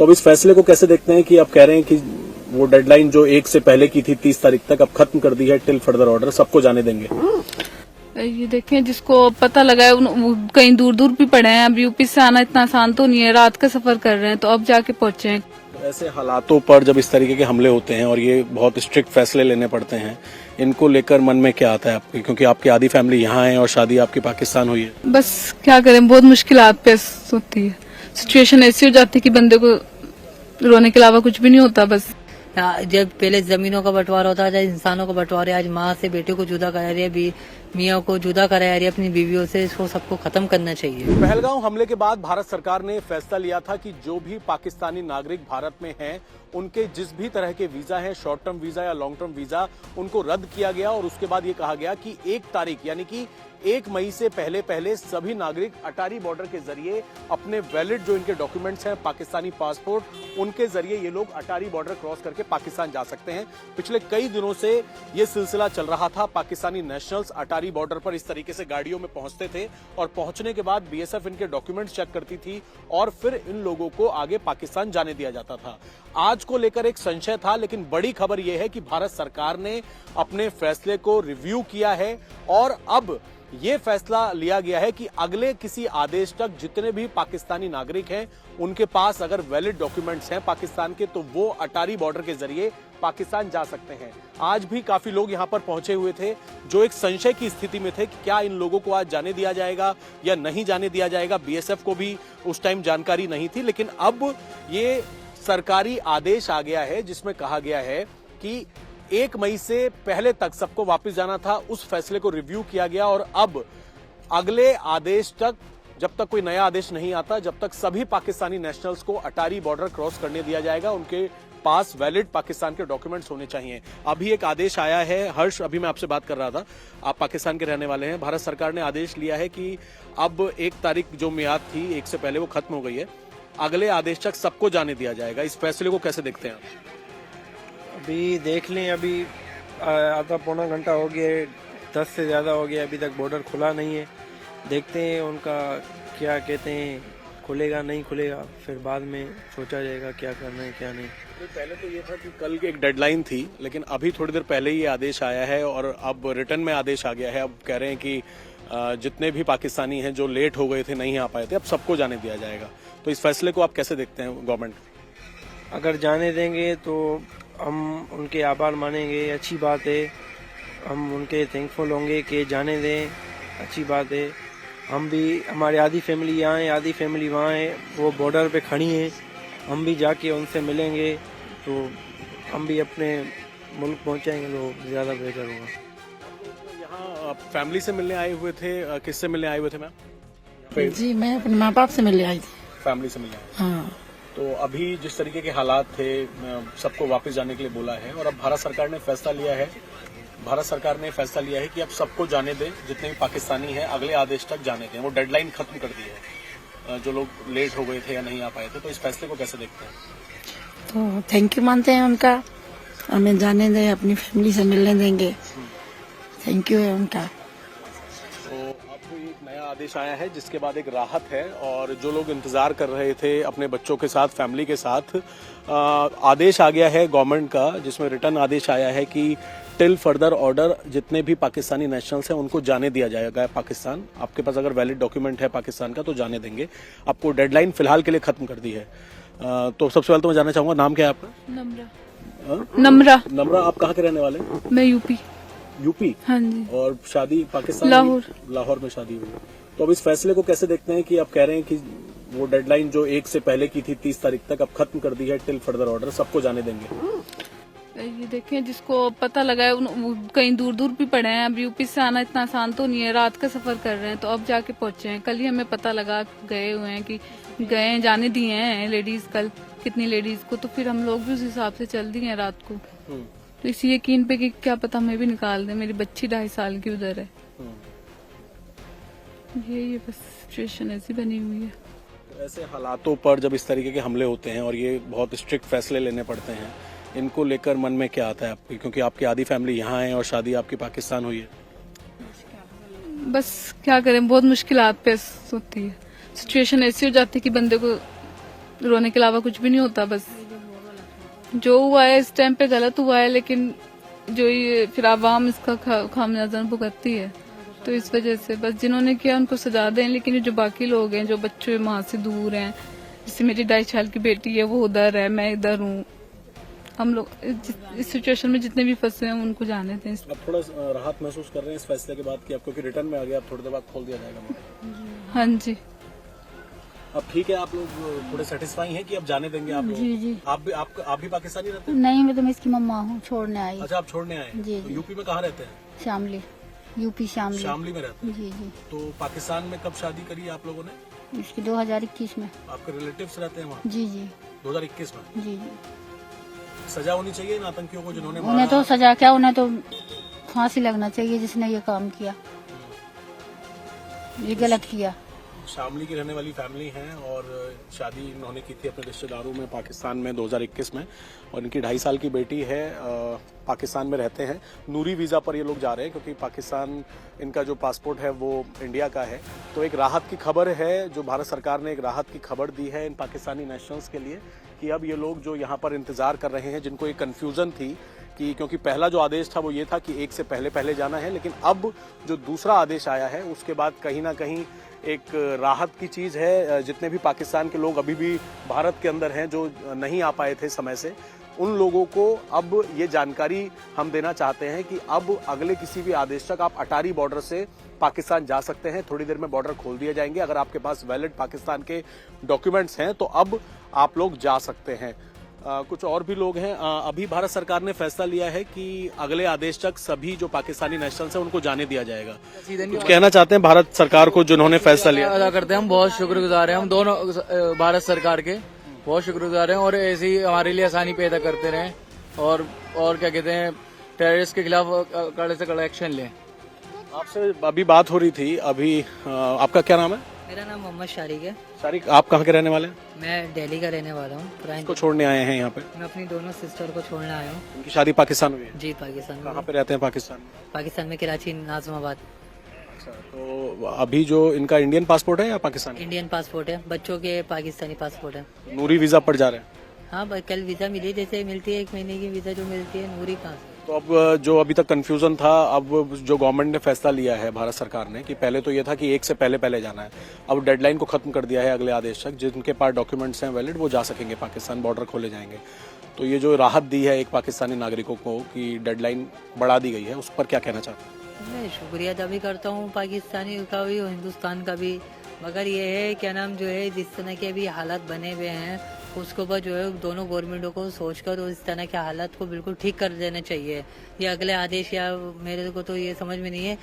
तो अब इस फैसले को कैसे देखते हैं कि आप कह रहे हैं कि वो डेडलाइन जो 1 से पहले की थी 30 तारीख तक, अब खत्म कर दी है, टिल फर्दर ऑर्डर, सबको जाने देंगे? ये देखें, जिसको पता लगा है वो कहीं दूर दूर भी पड़े हैं। अब यूपी से आना इतना आसान तो नहीं है, रात का सफर कर रहे हैं तो अब जाके पहुंचे हैं। ऐसे हालातों पर जब इस तरीके के हमले होते हैं और ये बहुत स्ट्रिक्ट फैसले लेने पड़ते हैं, इनको लेकर मन में क्या आता है आपके? क्योंकि आपकी आधी फैमिली यहाँ है और शादी आपकी पाकिस्तान हुई है। बस क्या करें, बहुत मुश्किलात पेश होती है। सिचुएशन ऐसी हो जाती है कि बंदे को रोने के अलावा कुछ भी नहीं होता। बस जब पहले जमीनों का बंटवारा होता था, इंसानों का बंटवारा, आज माँ से बेटे को जुदा करा रही है, मियाँ को जुदा करा रही है अपनी बीवियों से। इसको सबको खत्म करना चाहिए। पहलगांव हमले के बाद भारत सरकार ने फैसला लिया था कि जो भी पाकिस्तानी नागरिक भारत में हैं, उनके जिस भी तरह के वीजा हैं, शॉर्ट टर्म वीजा या लॉन्ग टर्म वीजा, उनको रद्द किया गया। और उसके बाद ये कहा गया कि 1 तारीख यानी कि 1 मई से पहले सभी नागरिक अटारी बॉर्डर के जरिए अपने वैलिड जो इनके डॉक्यूमेंट्स हैं, पाकिस्तानी पासपोर्ट, उनके जरिए ये लोग अटारी बॉर्डर क्रॉस करके पाकिस्तान जा सकते हैं। पिछले कई दिनों से ये सिलसिला चल रहा था। पाकिस्तानी नेशनल्स अटारी बॉर्डर पर इस तरीके से गाड़ियों में पहुंचते थे और पहुंचने के बाद बीएसएफ इनके डॉक्यूमेंट्स चेक करती थी और फिर इन लोगों को आगे पाकिस्तान जाने दिया जाता था। आज को लेकर एक संशय था, लेकिन बड़ी खबर यह है कि भारत सरकार ने अपने फैसले को रिव्यू किया है और अब ये फैसला लिया गया है कि अगले किसी आदेश तक जितने भी पाकिस्तानी नागरिक हैं, उनके पास अगर वैलिड डॉक्यूमेंट्स हैं पाकिस्तान के, तो वो अटारी बॉर्डर के जरिए पाकिस्तान जा सकते हैं। आज भी काफी लोग यहां पर पहुंचे हुए थे जो एक संशय की स्थिति में थे कि क्या इन लोगों को आज जाने दिया जाएगा या नहीं जाने दिया जाएगा। बीएसएफ को भी उस टाइम जानकारी नहीं थी, लेकिन अब ये सरकारी आदेश आ गया है जिसमें कहा गया है कि 1 मई से पहले तक सबको वापस जाना था। उस फैसले को रिव्यू किया गया और अब अगले आदेश तक, जब तक कोई नया आदेश नहीं आता, जब तक सभी पाकिस्तानी नेशनल्स को अटारी बॉर्डर क्रॉस करने दिया जाएगा, उनके पास वैलिड पाकिस्तान के डॉक्यूमेंट्स होने चाहिए। अभी एक आदेश आया है, हर्ष, अभी मैं आपसे बात कर रहा था, आप पाकिस्तान के रहने वाले हैं। भारत सरकार ने आदेश लिया है कि अब 1 तारीख जो मियाद थी 1 से पहले, वो खत्म हो गई है। अगले आदेश तक सबको जाने दिया जाएगा। इस फैसले को कैसे देखते हैं आप? अभी देख लें, अभी आधा पौना घंटा हो गया, 10 से ज़्यादा हो गया, अभी तक बॉर्डर खुला नहीं है। देखते हैं उनका क्या कहते हैं, खुलेगा नहीं खुलेगा, फिर बाद में सोचा जाएगा क्या करना है क्या नहीं। तो पहले तो ये था कि कल की एक डेडलाइन थी, लेकिन अभी थोड़ी देर पहले ही ये आदेश आया है और अब रिटर्न में आदेश आ गया है। अब कह रहे हैं कि जितने भी पाकिस्तानी हैं जो लेट हो गए थे, नहीं आ पाए थे, अब सबको जाने दिया जाएगा। तो इस फैसले को आप कैसे देखते हैं गवर्नमेंट? अगर जाने देंगे तो हम उनके आभार मानेंगे, अच्छी बात है। हम उनके थैंकफुल होंगे कि जाने दें, अच्छी बात है। हम भी, हमारी आधी फैमिली यहाँ है, आधी फैमिली वहाँ है, वो बॉर्डर पे खड़ी है। हम भी जाके उनसे मिलेंगे तो हम भी अपने मुल्क पहुँचाएंगे तो ज़्यादा बेहतर होगा। यहाँ फैमिली से मिलने आए हुए थे, किससे मिलने आए हुए थे मैम? जी, मैं अपने माँ बाप से मिलने आई थी। फैमिली से मिलने आए। हाँ, तो अभी जिस तरीके के हालात थे, सबको वापस जाने के लिए बोला है और अब भारत सरकार ने फैसला लिया है। भारत सरकार ने फैसला लिया है कि अब सबको जाने दें, जितने भी पाकिस्तानी हैं, अगले आदेश तक जाने दें। वो डेडलाइन खत्म कर दी है, जो लोग लेट हो गए थे या नहीं आ पाए थे। तो इस फैसले को कैसे देखते हैं? तो थैंक यू मानते हैं उनका, हमें जाने दें, अपनी फैमिली से मिलने देंगे। थैंक यू है उनका। तो अब एक नया आदेश आया है जिसके बाद एक राहत है और जो लोग इंतजार कर रहे थे अपने बच्चों के साथ, फैमिली के साथ, आदेश आ गया है गवर्नमेंट का, जिसमें रिटर्न आदेश आया है कि टिल फर्दर ऑर्डर जितने भी पाकिस्तानी नेशनल्स हैं उनको जाने दिया जाएगा पाकिस्तान। आपके पास अगर वैलिड डॉक्यूमेंट है पाकिस्तान का तो जाने देंगे। आपको डेडलाइन फिलहाल के लिए खत्म कर दी है। तो सबसे पहले तो मैं जानना चाहूंगा, नाम क्या है आपका? नम्रा। नम्रा, आप कहाँ के रहने वाले? मैं यूपी। यूपी? हाँ जी। और शादी पाकिस्तान? लाहौर में शादी हुई है। तो अब इस फैसले को कैसे देखते हैं कि आप कह रहे हैं कि वो डेडलाइन जो 1 से पहले की थी 30 तारीख तक, अब खत्म कर दी है, टिल फर्दर ऑर्डर, सबको जाने देंगे? ये देखें, जिसको पता लगा है वो कहीं दूर दूर भी पड़े हैं। अब यूपी से आना इतना आसान तो नहीं है, रात का सफर कर रहे हैं तो अब जाके पहुंचे हैं। कल ही हमें पता लगा, गए हुए हैं कि गए, जाने दिए हैं लेडीज, कल कितनी लेडीज को, तो फिर हम लोग भी उस हिसाब से चल दिए हैं रात को। तो इसी यकीन पे कि क्या पता हमें भी निकाल दे। मेरी बच्ची 2.5 साल की उधर है। ये बस सिचुएशन ऐसी बनी हुई है। तो ऐसे हालातों पर जब इस तरीके के हमले होते हैं और ये बहुत स्ट्रिक्ट फैसले लेने पड़ते हैं, इनको लेकर मन में क्या आता है आपके? क्योंकि आपकी आधी फैमिली यहाँ है और शादी आपकी पाकिस्तान हुई है। बस क्या करें, बहुत मुश्किलात पेश होती है। सिचुएशन ऐसी हो जाती है कि बंदे को रोने के अलावा कुछ भी नहीं होता। बस जो हुआ है इस टाइम पे गलत हुआ है, लेकिन जो ये फिर आवाम इसका खामियाजा भुगतती है। तो इस वजह से बस जिन्होंने किया उनको सजा दें, लेकिन जो बाकी लोग हैं जो बच्चे माँ से दूर हैं, जैसे मेरी 2.5 साल की बेटी है वो उधर है, मैं इधर हूँ, हम लोग इस सिचुएशन में जितने भी फंसे हैं उनको जाने दें। अब थोड़ा राहत महसूस कर रहे हैं इस फैसले के बाद कि अब क्योंकि रिटर्न में आ गया, अब थोड़ी देर बाद खोल दिया जाएगा। हाँ जी, अब ठीक है, आप लोग थोड़े सेटिस्फाई हैं कि अब जाने देंगे आप लोग? जी जी। आप भी पाकिस्तानी रहते हैं? नहीं, मैं तो मैं इसकी मम्मा हूँ, छोड़ने आई। अच्छा, आप छोड़ने आए? जी, तो जी। यूपी में कहाँ रहते हैं? शामली, यूपी शामली। शामली में रहते हैं। जी जी। तो पाकिस्तान में कब शादी करी आप लोगों ने? इसकी 2021 में। आपके रिलेटिव्स रहते हैं वहाँ? जी जी 2021 में? जी जी। सजा होनी चाहिए इन आतंकियों को जिन्होंने उन्हें मारा? तो सजा क्या, उन्हें तो फांसी लगना चाहिए जिसने ये काम किया, ये गलत किया। शामली की रहने वाली फैमिली हैं और शादी इन्होंने की थी अपने रिश्तेदारों में पाकिस्तान में 2021 में, और इनकी 2.5 साल की बेटी है, पाकिस्तान में रहते हैं। नूरी वीज़ा पर ये लोग जा रहे हैं क्योंकि पाकिस्तान इनका जो पासपोर्ट है वो इंडिया का है। तो एक राहत की खबर है, जो भारत सरकार ने एक राहत की खबर दी है इन पाकिस्तानी नेशनल्स के लिए कि अब ये लोग जो यहाँ पर इंतज़ार कर रहे हैं, जिनको एक कन्फ्यूज़न थी कि क्योंकि पहला जो आदेश था वो ये था कि 1 से पहले जाना है, लेकिन अब जो दूसरा आदेश आया है उसके बाद कहीं ना कहीं एक राहत की चीज़ है। जितने भी पाकिस्तान के लोग अभी भी भारत के अंदर हैं जो नहीं आ पाए थे समय से, उन लोगों को अब ये जानकारी हम देना चाहते हैं कि अब अगले किसी भी आदेश तक आप अटारी बॉर्डर से पाकिस्तान जा सकते हैं। थोड़ी देर में बॉर्डर खोल दिए जाएंगे। अगर आपके पास वैलिड पाकिस्तान के डॉक्यूमेंट्स हैं तो अब आप लोग जा सकते हैं। कुछ और भी लोग हैं। अभी भारत सरकार ने फैसला लिया है कि अगले आदेश तक सभी जो पाकिस्तानी नेशनल्स हैं उनको जाने दिया जाएगा। कुछ कहना चाहते हैं भारत सरकार को जिन्होंने फैसला लिया? अदा करते हैं, हम बहुत शुक्रगुजार हैं, हम दोनों भारत सरकार के बहुत शुक्रगुजार हैं, और ऐसे ही हमारे लिए आसानी पैदा करते रहें, और क्या कहते हैं, टेररिस्ट के खिलाफ कड़े से कड़ा एक्शन लें। आपसे अभी बात हो रही थी, अभी आपका क्या नाम है? मेरा नाम मोहम्मद शारिक है। शारिक, आप कहाँ के रहने वाले हैं? मैं दिल्ली का रहने वाला हूँ। किसको छोड़ने आए हैं यहाँ पे? मैं अपनी दोनों सिस्टर को छोड़ने आया हूँ। उनकी शादी पाकिस्तान में है? जी, पाकिस्तान में। कहाँ पे रहते हैं पाकिस्तान में? पाकिस्तान में कराची, नाज़िमाबाद। अच्छा, तो अभी जो इनका इंडियन पासपोर्ट है या पाकिस्तानी? इंडियन पासपोर्ट है, बच्चों के पाकिस्तानी पासपोर्ट है। नूरी वीजा पर जा रहे हैं? हाँ, कल वीजा मिली, जैसे मिलती है 1 महीने की वीजा जो मिलती है, नूरी कहाँ से। तो अब जो अभी तक कंफ्यूजन था, अब जो गवर्नमेंट ने फैसला लिया है भारत सरकार ने कि पहले तो ये था कि 1 से पहले जाना है, अब डेडलाइन को खत्म कर दिया है अगले आदेश तक। जिनके पास डॉक्यूमेंट्स हैं वैलिड वो जा सकेंगे पाकिस्तान, बॉर्डर खोले जाएंगे। तो ये जो राहत दी है एक पाकिस्तानी नागरिकों को कि डेडलाइन बढ़ा दी गई है, उस पर क्या कहना चाहते हैं? मैं शुक्रिया अदा भी करता हूँ पाकिस्तानी का भी और हिंदुस्तान का भी, मगर ये है क्या नाम जो है, जिस तरह के अभी हालात बने हुए हैं उसके ऊपर जो है दोनों गवर्नमेंटों को सोचकर और इस तरह के हालात को बिल्कुल ठीक कर देना चाहिए। ये अगले आदेश, या मेरे को तो ये समझ में नहीं है,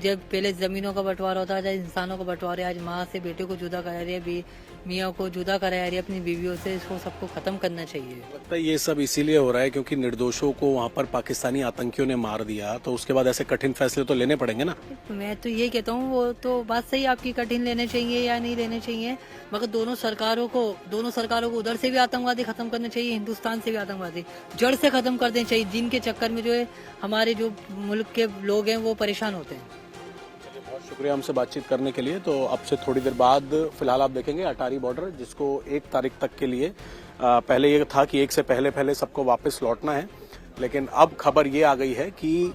जब पहले जमीनों का बंटवारा होता था, इंसानों का बंटवारा, आज माँ से बेटे को जुदा करा रही है, मियाँ को जुदा करा रही है अपनी बीवियों से, इसको सबको खत्म करना चाहिए। लगता है ये सब इसीलिए हो रहा है क्योंकि निर्दोषों को वहाँ पर पाकिस्तानी आतंकियों ने मार दिया, तो उसके बाद ऐसे कठिन फैसले तो लेने पड़ेंगे ना। मैं तो ये कहता हूँ, वो तो बात सही आपकी, कठिन लेने चाहिए या नहीं लेने चाहिए, मगर दोनों सरकारों को उधर से भी आतंकवादी खत्म करना चाहिए, हिंदुस्तान से भी आतंकवादी जड़ से खत्म कर देना चाहिए, जिनके चक्कर में जो है हमारे जो मुल्क के लोग हैं वो परेशान होते हैं। बहुत शुक्रिया हमसे बातचीत करने के लिए। तो अब से थोड़ी देर बाद फिलहाल आप देखेंगे अटारी बॉर्डर, जिसको 1 तारीख तक के लिए, पहले ये था कि 1 से पहले सबको वापस लौटना है, लेकिन अब खबर ये आ गई है कि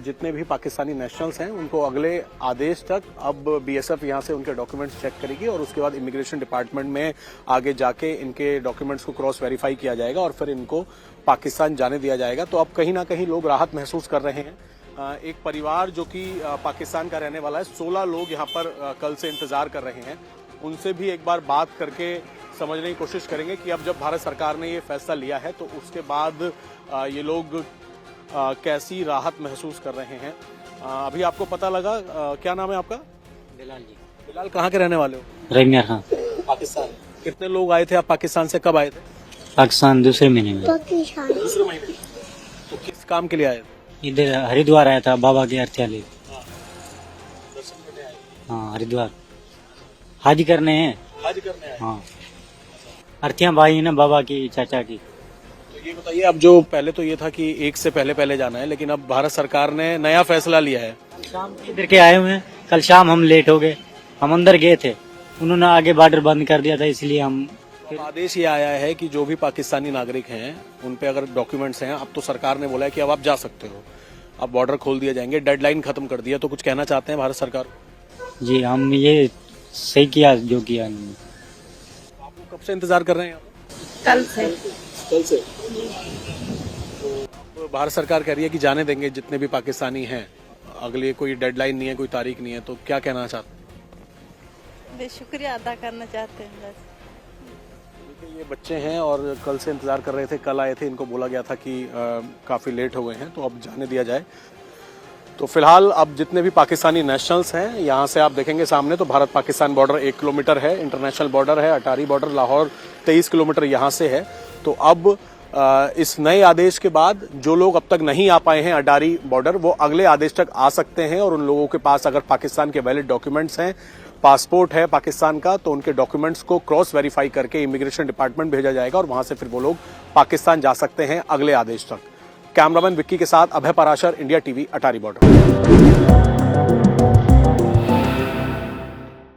जितने भी पाकिस्तानी नेशनल्स हैं उनको अगले आदेश तक अब बीएसएफ यहाँ से उनके डॉक्यूमेंट्स चेक करेगी और उसके बाद इमिग्रेशन डिपार्टमेंट में आगे जाके इनके डॉक्यूमेंट्स को क्रॉस वेरीफाई किया जाएगा और फिर इनको पाकिस्तान जाने दिया जाएगा। तो अब कहीं ना कहीं लोग राहत महसूस कर रहे हैं। एक परिवार जो कि पाकिस्तान का रहने वाला है, 16 लोग यहाँ पर कल से इंतजार कर रहे हैं, उनसे भी एक बार बात करके समझने की कोशिश करेंगे कि अब जब भारत सरकार ने ये फैसला लिया है तो उसके बाद ये लोग कैसी राहत महसूस कर रहे हैं। अभी आपको पता लगा, क्या नाम है आपका? बिलाल जी। बिलाल, कहाँ के रहने वाले हो? रैमिया खान। पाकिस्तान। कितने लोग आए थे आप पाकिस्तान से, कब आए थे? पाकिस्तान दूसरे महीने में। दूसरे महीने। तो किस काम के लिए आए थे? इधर हरिद्वार आया था, बाबा के अर्थिया ले। हाँ, हरिद्वार हाजी करने हैं। हाजी करने आए? हाँ, अर्थिया भाई है ना बाबा की, चाचा की। तो ये बताइए, अब जो पहले तो ये था कि 1 से पहले जाना है, लेकिन अब भारत सरकार ने नया फैसला लिया है। शाम इधर के आए हुए हैं, कल शाम हम लेट हो गए, हम अंदर गए थे, उन्होंने आगे बॉर्डर बंद कर दिया था, इसलिए हम फिर आदेश ये आया है कि जो भी पाकिस्तानी नागरिक हैं उन पे अगर डॉक्यूमेंट्स हैं, अब तो सरकार ने बोला है कि अब आप जा सकते हो, अब बॉर्डर खोल दिए जाएंगे, डेडलाइन खत्म कर दिया, तो कुछ कहना चाहते हैं भारत सरकार? जी हम ये सही किया जो किया। आप लोग कब से इंतजार कर रहे हैं? कल से कल से। तो भारत सरकार कह रही है कि जाने देंगे जितने भी पाकिस्तानी हैं, अगली कोई डेडलाइन नहीं है, कोई तारीख नहीं है, तो क्या कहना चाहते हैं? शुक्रिया अदा करना चाहते हैं बस। देखिए, ये बच्चे हैं और कल से इंतजार कर रहे थे, कल आए थे, इनको बोला गया था कि काफ़ी लेट हो गए हैं, तो अब जाने दिया जाए। तो फिलहाल अब जितने भी पाकिस्तानी नेशनल्स हैं, यहाँ से आप देखेंगे सामने तो भारत पाकिस्तान बॉर्डर 1 किलोमीटर है, इंटरनेशनल बॉर्डर है, अटारी बॉर्डर लाहौर 23 किलोमीटर यहाँ से है। तो अब इस नए आदेश के बाद जो लोग अब तक नहीं आ पाए हैं अटारी बॉर्डर, वो अगले आदेश तक आ सकते हैं, और उन लोगों के पास अगर पाकिस्तान के वैलिड डॉक्यूमेंट्स हैं, पासपोर्ट है पाकिस्तान का, तो उनके डॉक्यूमेंट्स को क्रॉस वेरीफाई करके इमिग्रेशन डिपार्टमेंट भेजा जाएगा और वहां से फिर वो लोग पाकिस्तान जा सकते हैं अगले आदेश तक। कैमरामैन विक्की के साथ अभय पराशर, इंडिया टीवी, अटारी बॉर्डर।